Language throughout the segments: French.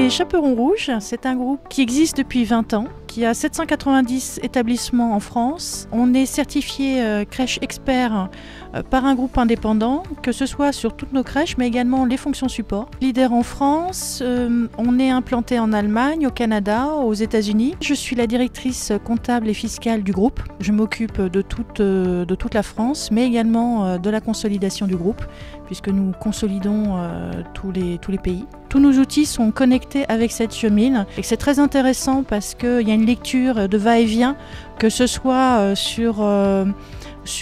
Les Chaperons Rouges, c'est un groupe qui existe depuis 20 ans, qui a 790 établissements en France. On est certifié crèche expert par un groupe indépendant, que ce soit sur toutes nos crèches, mais également les fonctions support. Leader en France, on est implanté en Allemagne, au Canada, aux États-Unis. Je suis la directrice comptable et fiscale du groupe. Je m'occupe de toute la France, mais également de la consolidation du groupe, puisque nous consolidons tous les pays. Tous nos outils sont connectés avec cette chemine et c'est très intéressant parce qu'il y a une lecture de va-et-vient, que ce soit sur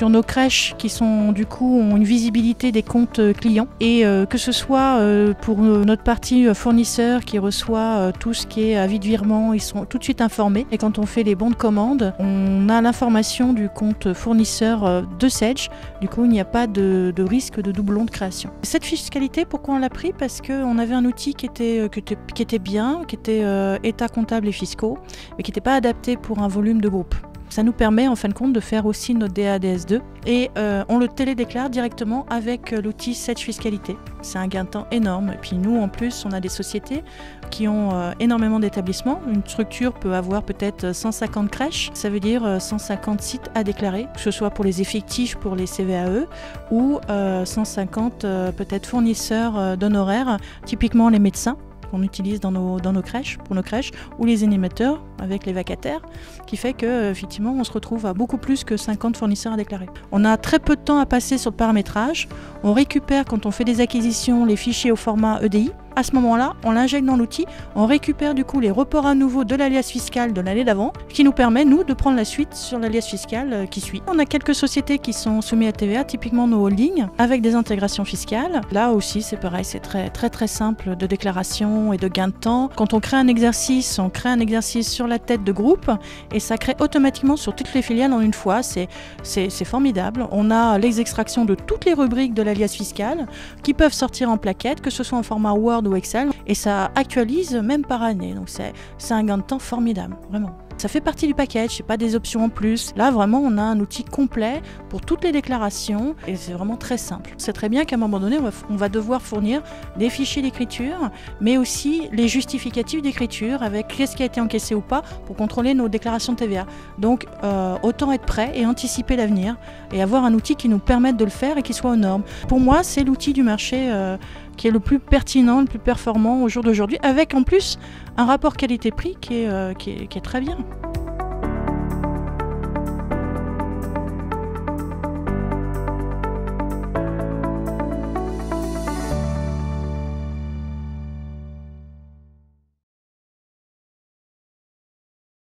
nos crèches qui sont du coup ont une visibilité des comptes clients et que ce soit pour notre partie fournisseur qui reçoit tout ce qui est avis de virement, ils sont tout de suite informés et quand on fait les bons de commande, on a l'information du compte fournisseur de Sedge. Du coup, il n'y a pas de risque de doublon de création. Cette fiscalité, pourquoi on l'a pris? Parce qu'on avait un outil qui était bien, qui était état comptable et fiscaux, mais qui n'était pas adapté pour un volume de groupe. Ça nous permet en fin de compte de faire aussi notre DADS2 et on le télédéclare directement avec l'outil Sedge Fiscalité. C'est un gain de temps énorme. Et puis nous en plus on a des sociétés qui ont énormément d'établissements. Une structure peut avoir peut-être 150 crèches, ça veut dire 150 sites à déclarer, que ce soit pour les effectifs, pour les CVAE ou 150 peut-être fournisseurs d'honoraires, typiquement les médecins qu'on utilise dans nos crèches, pour nos crèches, ou les animateurs avec les vacataires, qui fait que effectivement on se retrouve à beaucoup plus que 50 fournisseurs à déclarer. On a très peu de temps à passer sur le paramétrage. On récupère quand on fait des acquisitions les fichiers au format EDI. À ce moment-là, on l'injecte dans l'outil, on récupère du coup les reports à nouveau de l'alias fiscal de l'année d'avant, qui nous permet, nous, de prendre la suite sur l'alias fiscal qui suit. On a quelques sociétés qui sont soumises à TVA, typiquement nos holdings, avec des intégrations fiscales. Là aussi, c'est pareil, c'est très simple de déclaration et de gain de temps. Quand on crée un exercice, on crée un exercice sur la tête de groupe et ça crée automatiquement sur toutes les filiales en une fois. C'est formidable. On a les extractions de toutes les rubriques de l'alias fiscal qui peuvent sortir en plaquette, que ce soit en format Word ou Excel, et ça actualise même par année, donc c'est un gain de temps formidable, vraiment. Ça fait partie du package, c'est pas des options en plus. Là, vraiment, on a un outil complet pour toutes les déclarations et c'est vraiment très simple. C'est très bien qu'à un moment donné, on va devoir fournir des fichiers d'écriture, mais aussi les justificatifs d'écriture avec qu'est-ce qui a été encaissé ou pas pour contrôler nos déclarations de TVA. Donc, autant être prêt et anticiper l'avenir et avoir un outil qui nous permette de le faire et qui soit aux normes. Pour moi, c'est l'outil du marché qui est le plus pertinent, le plus performant au jour d'aujourd'hui, avec en plus un rapport qualité-prix qui est très bien.